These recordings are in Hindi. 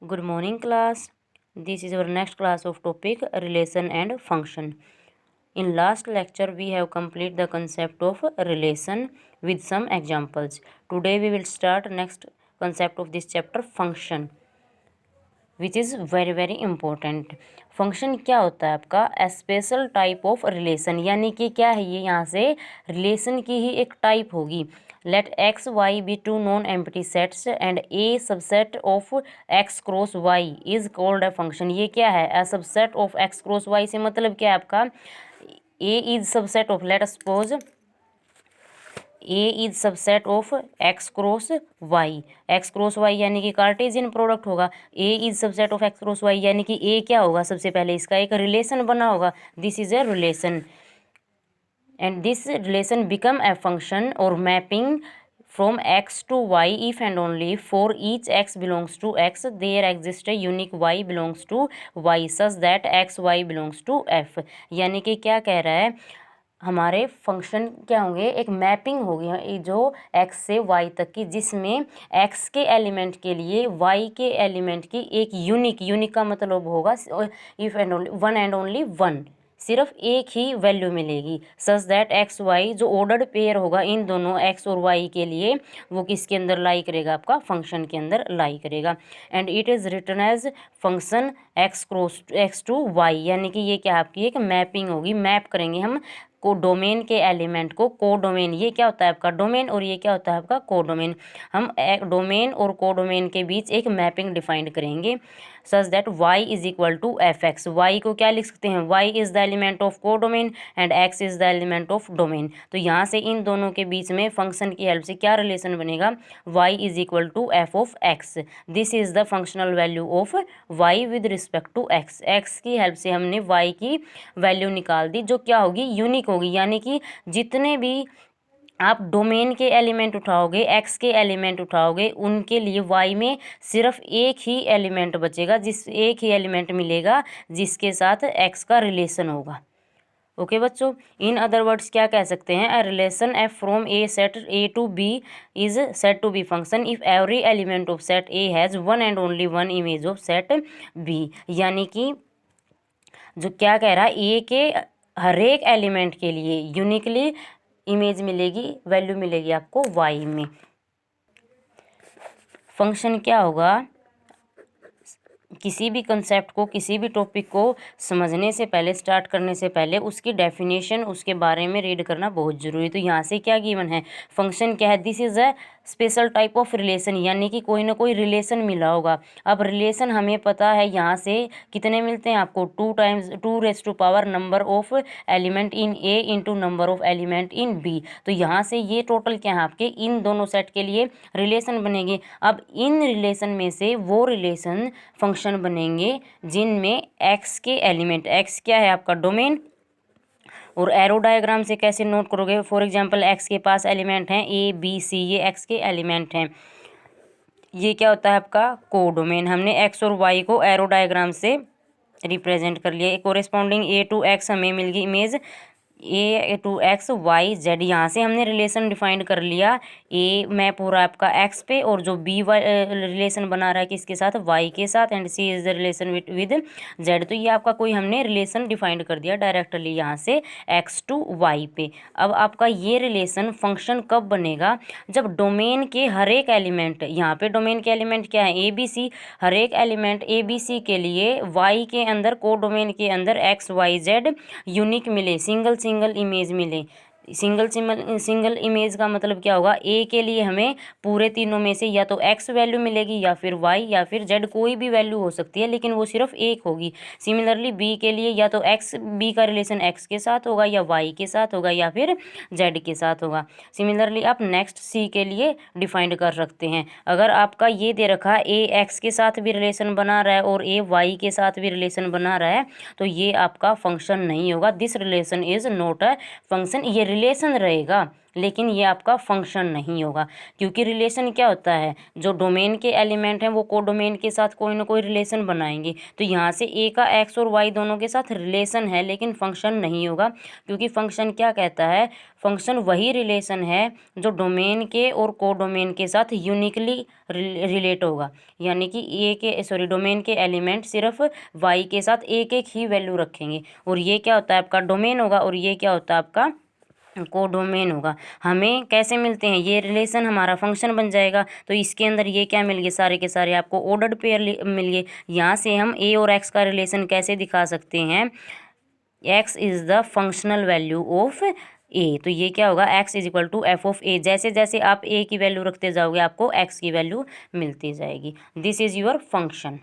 Good morning, class. This is our next class of topic relation and function. In last lecture, we have completed the concept of relation with some examples. Today, we will start next concept of this chapter, function, which is very very important. Function क्या होता है आपका? ए स्पेशल टाइप ऑफ रिलेशन, यानी कि क्या है ये? यहाँ से रिलेशन की ही एक टाइप होगी. Let X Y be two non empty sets and a subset of X cross Y is called a function. ये क्या है? A subset of X cross Y से मतलब क्या है आपका? A is subset of, let us suppose A is subset of X cross Y. X cross Y यानी कि कार्टेशियन प्रोडक्ट होगा. A is subset of X cross Y यानी कि ए क्या होगा? सबसे पहले इसका एक रिलेशन बना होगा. This is a relation and this relation become a function or mapping from x to y if and only for each x belongs to x there exists a unique y belongs to y such that x y belongs to f. यानी कि क्या कह रहा है? हमारे फंक्शन क्या होंगे? एक मैपिंग होगी जो x से y तक की, जिसमें x के एलिमेंट के लिए y के एलिमेंट की एक यूनिक का मतलब होगा if and only one and only one, सिर्फ एक ही वैल्यू मिलेगी. सच दैट एक्स वाई जो ऑर्डर्ड पेयर होगा इन दोनों एक्स और वाई के लिए, वो किसके अंदर लाई करेगा? आपका फंक्शन के अंदर लाई करेगा. And it is written as function x cross x to y, यानी कि ये क्या आपकी एक मैपिंग होगी. मैप करेंगे हम को डोमेन के एलिमेंट को को डोमेन. ये क्या होता है आपका? डोमेन. और ये क्या होता है आपका? को डोमेन. हम डोमेन और को डोमेन के बीच एक मैपिंग डिफाइन करेंगे such that y is equal to F X. Y को क्या लिख सकते हैं? y is the element of codomain and x is the element of domain. तो यहाँ से इन दोनों के बीच में फंक्शन की हेल्प से क्या रिलेशन बनेगा? y is equal to F of x. This is the functional value of y with respect to x. x की हेल्प से हमने y की वैल्यू निकाल दी जो क्या होगी? यूनिक होगी. यानी कि जितने भी आप डोमेन के एलिमेंट उठाओगे, एक्स के एलिमेंट उठाओगे, उनके लिए वाई में सिर्फ एक ही एलिमेंट बचेगा, जिस एक ही एलिमेंट मिलेगा जिसके साथ एक्स का रिलेशन होगा. ओके बच्चों, इन अदर वर्ड्स क्या कह सकते हैं? A relation f from a set A to B is set to B function if every element of set A has one and only one image of set B. यानी कि जो क्या कह रहा है? ए के हर एक एलिमेंट के लिए यूनिकली इमेज मिलेगी, वैल्यू मिलेगी आपको वाई में. फंक्शन क्या होगा? किसी भी कंसेप्ट को, किसी भी टॉपिक को समझने से पहले, स्टार्ट करने से पहले उसकी डेफिनेशन, उसके बारे में रीड करना बहुत ज़रूरी. तो यहाँ से क्या गिवन है? फंक्शन क्या है? This is a special type of relation, यानी कि कोई ना कोई रिलेशन मिला होगा. अब रिलेशन हमें पता है यहाँ से कितने मिलते हैं आपको? 2 × number of element in A into number of element in B. तो यहाँ से ये टोटल क्या है आपके? इन दोनों सेट के लिए रिलेशन बनेंगे. अब इन रिलेशन में से वो रिलेशन फंक्शन बनेंगे जिनमें एक्स के एलिमेंट, एक्स क्या है आपका? डोमेन. और एरो डायग्राम से कैसे नोट करोगे? फॉर एग्जांपल एक्स के पास एलिमेंट हैं ए बी सी, ये एक्स के एलिमेंट हैं. ये क्या होता है आपका? को डोमेन. हमने एक्स और वाई को एरो डायग्राम से रिप्रेजेंट कर लिया. कोरेस्पॉन्डिंग ए टू एक्स हमें मिल गई image a to x y z. यहाँ से हमने रिलेशन डिफाइंड कर लिया. ए मैप हो रहा है आपका एक्स पे, और जो बी वाई रिलेशन बना रहा है किसके साथ? वाई के साथ. And c is the relation with z. तो ये आपका कोई हमने रिलेशन डिफाइंड कर दिया डायरेक्टली यहाँ से एक्स टू वाई पे. अब आपका ये रिलेशन फंक्शन कब बनेगा? जब डोमेन के हर एक एलिमेंट, यहाँ पे डोमेन के एलिमेंट क्या है? A B C. हर एक एलिमेंट ए बी सी के लिए वाई के अंदर, को डोमेन के अंदर एक्स वाई जेड यूनिक मिले, सिंगल इमेज मिले. सिंगल इमेज का मतलब क्या होगा? ए के लिए हमें पूरे तीनों में से या तो एक्स वैल्यू मिलेगी या फिर वाई या फिर जेड, कोई भी वैल्यू हो सकती है, लेकिन वो सिर्फ एक होगी. सिमिलरली बी के लिए या तो एक्स, बी का रिलेशन एक्स के साथ होगा या वाई के साथ होगा या फिर जेड के साथ होगा. सिमिलरली आप नेक्स्ट सी के लिए डिफाइंड कर सकते हैं. अगर आपका ये दे रखा है ए एक्स के साथ भी रिलेशन बना रहा है और ए वाई के साथ भी रिलेशन बना रहा है, तो ये आपका फंक्शन नहीं होगा. This relation is not a function. ये रिलेशन रहेगा लेकिन ये आपका फंक्शन नहीं होगा, क्योंकि रिलेशन क्या होता है, जो डोमेन के एलिमेंट हैं वो कोडोमेन के साथ कोई ना कोई रिलेशन बनाएंगे। तो यहाँ से ए का एक्स और वाई दोनों के साथ रिलेशन है लेकिन फंक्शन नहीं होगा, क्योंकि फंक्शन क्या कहता है, फंक्शन वही रिलेशन है जो डोमेन के और कोडोमेन के साथ यूनिकली रिलेट होगा, यानी कि डोमेन के एलिमेंट सिर्फ वाई के साथ एक एक ही वैल्यू रखेंगे, और ये क्या होता है आपका डोमेन होगा, और ये क्या होता है आपका कोडोमेन होगा। हमें कैसे मिलते हैं, ये रिलेशन हमारा फंक्शन बन जाएगा। तो इसके अंदर ये क्या मिल गए, सारे के सारे आपको ऑर्डर्ड पेयर मिल गए। यहाँ से हम ए और एक्स का रिलेशन कैसे दिखा सकते हैं, X is the functional value of A. तो ये क्या होगा, X is equal to F of A. जैसे जैसे आप ए की वैल्यू रखते जाओगे आपको एक्स की वैल्यू मिलती जाएगी। This is your function.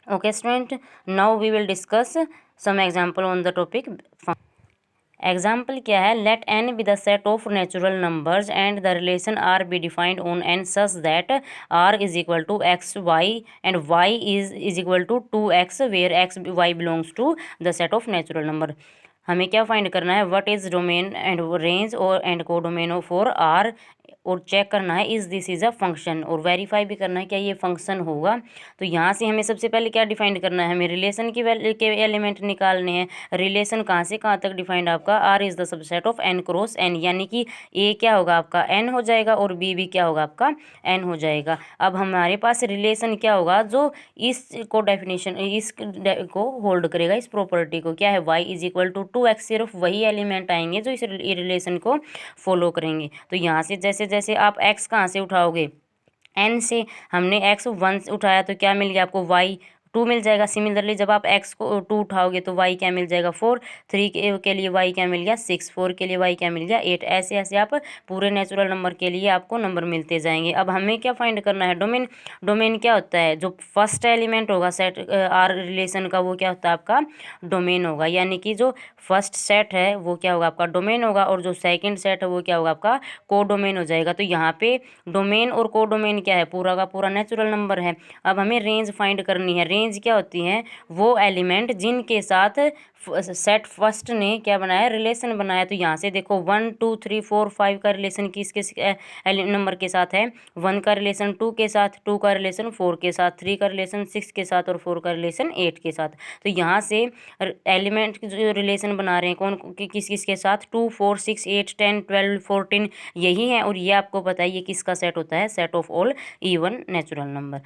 Okay student, now we will discuss some example on the topic. Example क्या है, let N be the set of natural numbers and the relation R be defined on N such that R is equal to x y and y is equal to 2x where x y belongs to the set of natural number. हमें क्या फाइंड करना है, what is domain and range और एंड को डोमेन फॉर आर, और चेक करना है is this is a function, और वेरीफाई भी करना है क्या ये फंक्शन होगा। तो यहाँ से हमें सबसे पहले क्या डिफाइन करना है, हमें रिलेशन की वैल्यू के एलिमेंट निकालने हैं। रिलेशन कहाँ से कहाँ तक डिफाइंड आपका, R is the subset of N cross N, यानी कि ए क्या होगा आपका एन हो जाएगा और बी भी क्या होगा आपका एन हो जाएगा। अब हमारे पास रिलेशन क्या होगा जो इसको डेफिनेशन इस को होल्ड करेगा, इस प्रॉपर्टी को, क्या है Y is equal to 2x। सिर्फ वही एलिमेंट आएंगे जो इस रिलेशन को फॉलो करेंगे। तो यहाँ से जैसे जैसे आप x कहाँ से उठाओगे, n से। हमने x 1 उठाया तो क्या मिल गया आपको y 2 मिल जाएगा। सिमिलरली जब आप x को 2 उठाओगे तो y क्या मिल जाएगा 4, 3 के लिए y क्या मिल गया 6, 4 के लिए y क्या मिल गया 8। ऐसे ऐसे आप पूरे नेचुरल नंबर के लिए आपको नंबर मिलते जाएंगे। अब हमें क्या फाइंड करना है, डोमेन। डोमेन क्या होता है, जो फर्स्ट एलिमेंट होगा सेट आर रिलेशन का वो क्या होता है आपका डोमेन होगा, यानी कि जो फर्स्ट सेट है वो क्या होगा आपका डोमेन होगा, और जो सेकंड सेट है वो क्या होगा आपका कोडोमेन हो जाएगा। तो यहाँ पे डोमेन और कोडोमेन क्या है, पूरा का पूरा नेचुरल नंबर है। अब हमें रेंज फाइंड करनी है। रेंज क्या होती है, वो एलिमेंट जिनके साथ सेट फर्स्ट ने क्या बनाया, रिलेशन बनाया। तो यहाँ से देखो 1 2 3 4 5 का रिलेशन किसके नंबर के साथ है, 1 का रिलेशन 2 के साथ, 2 का रिलेशन 4 के साथ, 3 का रिलेशन 6 के साथ, और 4 का रिलेशन 8 के साथ। तो यहाँ से एलिमेंट जो रिलेशन बना रहे हैं कौन किस किस के साथ, 2 4 6 8 10 12 14 यही है। और ये आपको पता है ये किसका सेट होता है, set of all even natural number.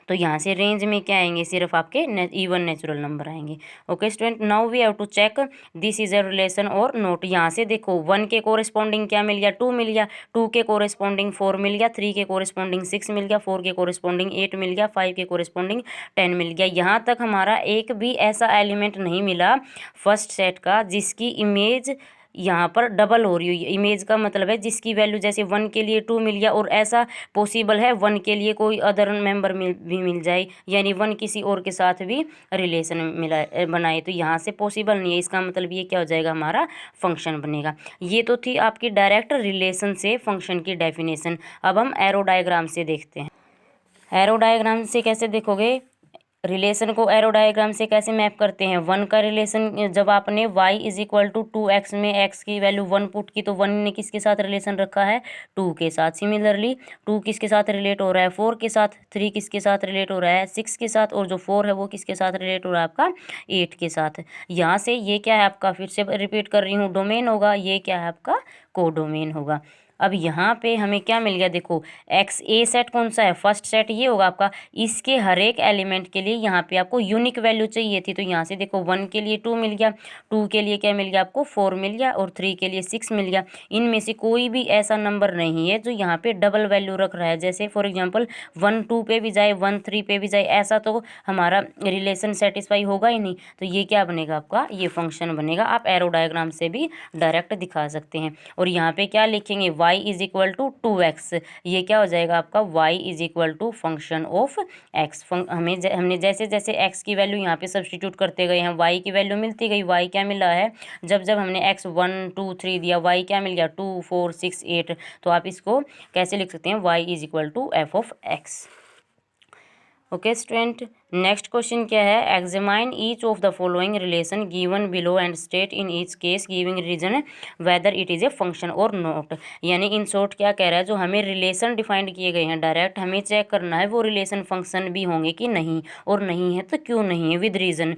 तो यहाँ से रेंज में क्या आएंगे, सिर्फ आपके इवन नेचुरल नंबर आएंगे। Okay student, now we have to check this is a relation और नोट। यहाँ से देखो 1 के कोरिस्पॉन्डिंग क्या मिल गया 2 मिल गया, 2 के कोरिस्पॉन्डिंग 4 मिल गया, 3 के कोरिस्पॉन्डिंग 6 मिल गया, 4 के कोरिस्पॉन्डिंग 8 मिल गया, 5 के कोरिस्पॉन्डिंग 10 मिल गया। यहाँ तक हमारा एक भी ऐसा एलिमेंट नहीं मिला फर्स्ट सेट का जिसकी इमेज यहाँ पर डबल हो रही हुई। इमेज का मतलब है जिसकी वैल्यू जैसे 1 के लिए 2 मिल गया, और ऐसा पॉसिबल है 1 के लिए कोई अदर मेंबर भी मिल जाए, यानी 1 किसी और के साथ भी रिलेशन मिला बनाए। तो यहाँ से पॉसिबल नहीं है, इसका मतलब ये क्या हो जाएगा हमारा फंक्शन बनेगा। ये तो थी आपकी डायरेक्ट रिलेशन से फंक्शन की डेफिनेशन। अब हम एरो डायग्राम से देखते हैं। एरो डायग्राम से कैसे देखोगे, रिलेशन को एरो डायग्राम से कैसे मैप करते हैं। 1 का रिलेशन जब आपने y is equal to 2x में x की वैल्यू 1 पुट की तो 1 ने किसके साथ रिलेशन रखा है 2 के साथ। सिमिलरली 2 किसके साथ रिलेट हो रहा है 4 के साथ, 3 किसके साथ रिलेट हो रहा है 6 के साथ, और जो 4 है वो किसके साथ रिलेट हो रहा है आपका 8 के साथ। यहाँ से ये क्या है आपका, फिर से रिपीट कर रही हूँ, डोमेन होगा, ये क्या है आपका कोडोमेन होगा। अब यहाँ पे हमें क्या मिल गया, देखो एक्स ए सेट कौन सा है, फर्स्ट सेट ये होगा आपका। इसके हर एक एलिमेंट के लिए यहाँ पे आपको यूनिक वैल्यू चाहिए थी। तो यहाँ से देखो 1 के लिए 2 मिल गया, 2 के लिए क्या मिल गया आपको 4 मिल गया, और 3 के लिए 6 मिल गया। इनमें से कोई भी ऐसा नंबर नहीं है जो यहाँ पे डबल वैल्यू रख रहा है। जैसे फॉर एग्जाम्पल 1 2 पे भी जाए 1 3 पे भी जाए, ऐसा तो हमारा रिलेशन सेटिस्फाई होगा ही नहीं। तो ये क्या बनेगा आपका, ये फंक्शन बनेगा। आप एरो डायग्राम से भी डायरेक्ट दिखा सकते हैं। और यहाँ पे क्या लिखेंगे, y is equal to 2x, ये क्या हो जाएगा आपका y is equal to function of x। हमने जैसे जैसे x की वैल्यू यहाँ पे सब्सटीट्यूट करते गए हैं y की वैल्यू मिलती गई। y क्या मिला है, जब जब हमने x 1 2 3 दिया y क्या मिल गया 2 4 6 8। तो आप इसको कैसे लिख सकते हैं, y is equal to f of x। Okay student, next question क्या है, examine each of the following relation given below and state in each case giving reason whether it is a function और नॉट। यानी इन शॉर्ट क्या कह रहा है, जो हमें रिलेशन डिफाइंड किए गए हैं डायरेक्ट, हमें चेक करना है वो रिलेशन फंक्शन भी होंगे कि नहीं, और नहीं है तो क्यों नहीं है, विद रीज़न।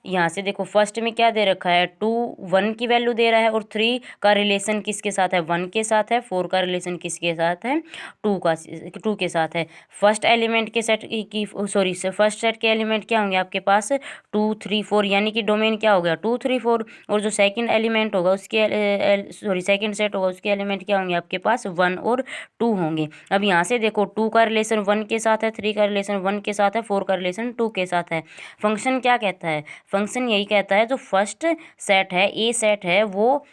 यहाँ से देखो फर्स्ट में क्या दे रखा है, 2 1 की वैल्यू दे रहा है, और 3 का रिलेशन किसके साथ है, 1 के साथ है, 4 का रिलेशन किसके साथ है, 2 के साथ है। फर्स्ट एलिमेंट के सेट की सॉरी फर्स्ट सेट के एलिमेंट क्या होंगे आपके पास, 2 3 4, यानी कि डोमेन क्या हो गया 2 3 4। और जो सेकंड एलिमेंट होगा उसके सेकंड सेट होगा उसके एलिमेंट क्या होंगे आपके पास, 1 और 2 होंगे। अब यहाँ से देखो 2 का रिलेशन 1 के साथ है, 3 का रिलेशन 1 के साथ है, 4 का रिलेशन 2 के साथ है। फंक्शन क्या कहता है, फंक्शन यही कहता है जो फर्स्ट सेट है, ए सेट है, वो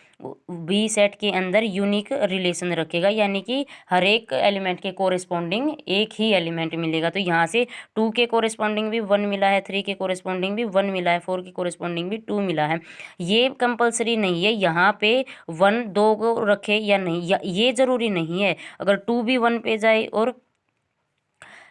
बी सेट के अंदर यूनिक रिलेशन रखेगा, यानी कि हर एक एलिमेंट के कोरिस्पॉन्डिंग एक ही एलिमेंट मिलेगा। तो यहाँ से 2 के कोरिस्पॉन्डिंग भी 1 मिला है, 3 के कोरिस्पॉन्डिंग भी 1 मिला है, 4 के कोरिस्पॉन्डिंग भी 2 मिला है। ये कंपलसरी नहीं है यहाँ पे 1 2 को रखे या नहीं, ये ज़रूरी नहीं है। अगर 2 भी 1 पे जाए और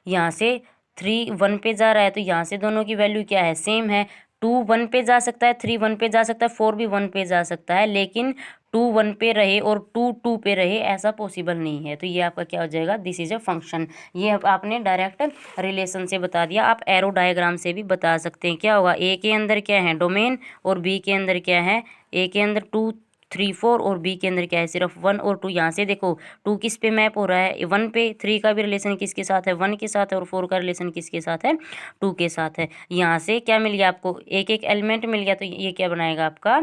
यहाँ से 3 1 पे जा रहा है, तो यहाँ से दोनों की वैल्यू क्या है, सेम है। 2 1 पे जा सकता है, 3 1 पे जा सकता है, 4 भी 1 पे जा सकता है, लेकिन 2 1 पे रहे और 2 2 पे रहे ऐसा पॉसिबल नहीं है। तो ये आपका क्या हो जाएगा, दिस इज अ फंक्शन। ये आपने डायरेक्ट रिलेशन से बता दिया, आप एरो डायग्राम से भी बता सकते हैं। क्या होगा, ए के अंदर क्या है डोमेन, और बी के अंदर क्या है, ए के अंदर 2 3 4 और बी के अंदर क्या है सिर्फ 1 और 2। यहाँ से देखो 2 किस पे मैप हो रहा है, 1 पे, 3 का भी रिलेशन किसके साथ है, 1 के साथ है, और 4 का रिलेशन किसके साथ है, 2 के साथ है। यहाँ से क्या मिल गया आपको, एक एक एलिमेंट मिल गया, तो ये क्या बनाएगा आपका,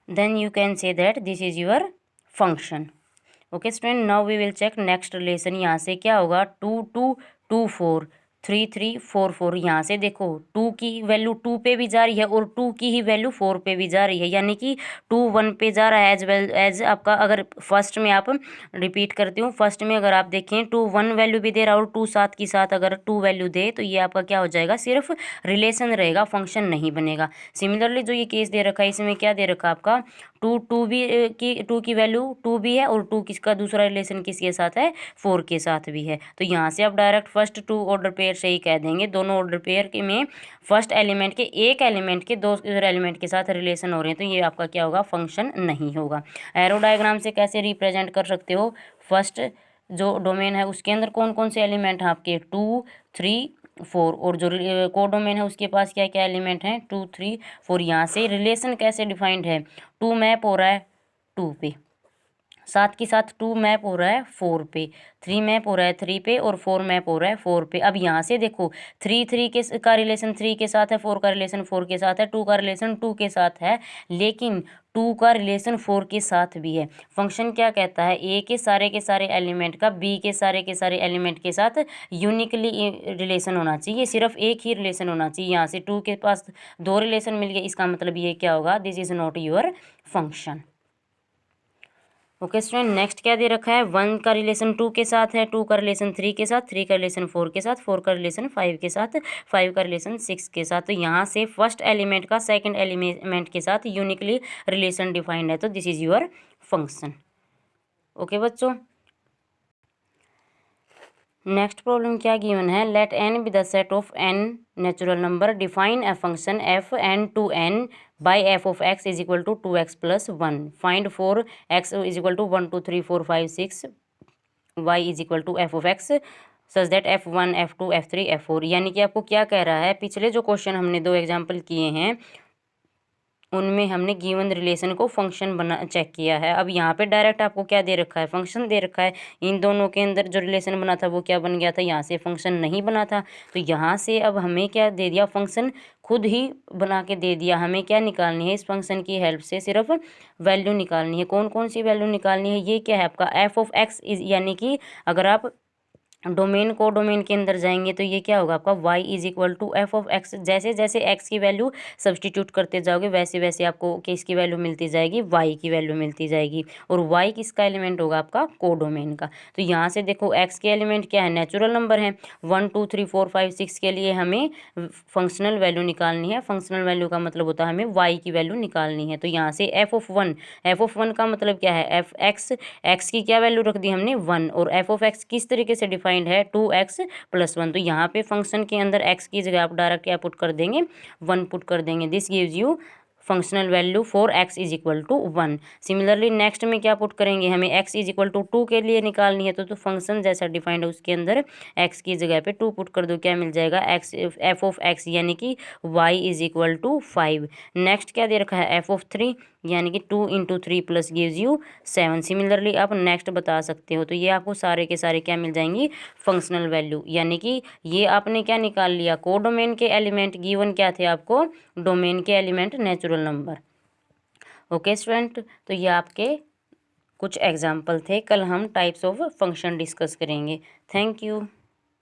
then you can say that this is your function. Okay student, now we will check next relation. यहाँ से क्या होगा, 2 2 2 4 3 3 4 4। यहाँ से देखो 2 की वैल्यू 2 पे भी जा रही है और 2 की ही वैल्यू 4 पे भी जा रही है, यानी कि 2 1 पे जा रहा है एज वेल एज आपका। अगर फर्स्ट में आप रिपीट करती हूँ, फर्स्ट में अगर आप देखें 2 1 वैल्यू भी दे रहा है और 2 साथ की साथ अगर 2 वैल्यू दे, तो ये आपका क्या हो जाएगा, सिर्फ रिलेशन रहेगा, फंक्शन नहीं बनेगा। सिमिलरली जो ये केस दे रखा है, इसमें क्या दे रखा है आपका, 2 की वैल्यू 2 भी है, और 2 किसका दूसरा रिलेशन किसके साथ है, 4 के साथ भी है। तो यहाँ से आप डायरेक्ट फर्स्ट 2 ऑर्डर पेयर से ही कह देंगे, दोनों ऑर्डर पेयर के में फर्स्ट एलिमेंट के एक एलिमेंट के दो एलिमेंट के साथ रिलेशन हो रहे हैं, तो ये आपका क्या होगा, फंक्शन नहीं होगा। एरो डायग्राम से कैसे रिप्रेजेंट कर सकते हो, फर्स्ट जो डोमेन है उसके अंदर कौन कौन से एलिमेंट हैं आपके, 2 3 4, और जो कोडोमेन है उसके पास क्या क्या एलिमेंट हैं, 2 3 4। यहाँ से रिलेशन कैसे डिफाइंड है, 2 मैप हो रहा है 2 पे, साथ के साथ 2 मैप हो रहा है 4 पे, 3 मैप हो रहा है 3 पे, और 4 मैप हो रहा है 4 पे। अब यहाँ से देखो 3 3 के का रिलेशन 3 के साथ है, 4 का रिलेशन 4 के साथ है, 2 का रिलेशन 2 के साथ है, लेकिन 2 का रिलेशन 4 के साथ भी है। फंक्शन क्या कहता है, ए के सारे एलिमेंट का बी के सारे एलिमेंट के साथ यूनिकली रिलेशन होना चाहिए, सिर्फ एक ही रिलेशन होना चाहिए। यहाँ से 2 के पास 2 रिलेशन मिल गए, इसका मतलब ये क्या होगा, this is not your function. Okay student, next क्या दे रखा है, 1 का रिलेशन 2 के साथ है, 2 का रिलेशन 3 के साथ, 3 का रिलेशन 4 के साथ, 4 का रिलेशन 5 के साथ, 5 का रिलेशन 6 के साथ। तो यहाँ से फर्स्ट एलिमेंट का सेकंड एलिमेंट के साथ यूनिकली रिलेशन डिफाइंड है, तो this is your function. Okay बच्चों, नेक्स्ट प्रॉब्लम क्या गिवन है, let n be the set of n natural number, define a function f n to n by f of x is equal to 2x plus 1, find for x is equal to 1 2 3 4 5 6, y is equal to F of x such that f1 f2 f3 f4। यानी कि आपको क्या कह रहा है, पिछले जो क्वेश्चन हमने 2 एग्जाम्पल किए हैं उनमें हमने गिवन रिलेशन को फंक्शन बना चेक किया है। अब यहाँ पे डायरेक्ट आपको क्या दे रखा है, फंक्शन दे रखा है। इन दोनों के अंदर जो रिलेशन बना था वो क्या बन गया था, यहाँ से फंक्शन नहीं बना था, तो यहाँ से अब हमें क्या दे दिया, फंक्शन खुद ही बना के दे दिया। हमें क्या निकालनी है, इस फंक्शन की हेल्प से सिर्फ वैल्यू निकालनी है। कौन कौन सी वैल्यू निकालनी है, ये क्या है आपका एफ ऑफ एक्स इज, यानी कि अगर आप डोमेन को डोमेन के अंदर जाएंगे तो ये क्या होगा आपका y is equal to F of x. जैसे जैसे x की वैल्यू सब्सटीट्यूट करते जाओगे वैसे वैसे आपको किसकी वैल्यू मिलती जाएगी, y की वैल्यू मिलती जाएगी। और y किसका एलिमेंट होगा आपका, कोडोमेन का। तो यहाँ से देखो x के एलिमेंट क्या है, नेचुरल नंबर है। 1 2 3 4 5 6 के लिए हमें फंक्शनल वैल्यू निकालनी है। फंक्शनल वैल्यू का मतलब होता है हमें y की वैल्यू निकालनी है। तो यहाँ से f ऑफ 1 का मतलब क्या है, x की क्या वैल्यू रख दी हमने 1। और f ऑफ x किस तरीके से डिफाइंड है, 2x+1। तो यहाँ पे फंक्शन के अंदर x की जगह आप डायरेक्ट क्या पुट कर देंगे, 1 पुट कर देंगे। This gives you functional value for x is equal to 1। Similarly next में क्या पुट करेंगे, हमें x इज इक्वल टू 2 के लिए निकालनी है। तो फंक्शन जैसा डिफाइंड है उसके अंदर x की जगह पे 2 पुट कर दो, क्या मिल जाएगा, f ऑफ x यानी कि y इज इक्वल टू 5। नेक्स्ट क्या दे रखा है, f ऑफ 3 यानी कि 2 × 3 प्लस गिव्स यू 7। सिमिलरली आप नेक्स्ट बता सकते हो। तो ये आपको सारे के सारे क्या मिल जाएंगी, फंक्शनल वैल्यू। यानी कि ये आपने क्या निकाल लिया, कोडोमेन के एलिमेंट गिवन क्या थे आपको, डोमेन के element natural number. Okay student, तो ये आपके कुछ एग्जाम्पल थे। कल हम टाइप्स ऑफ फंक्शन डिस्कस करेंगे। Thank you.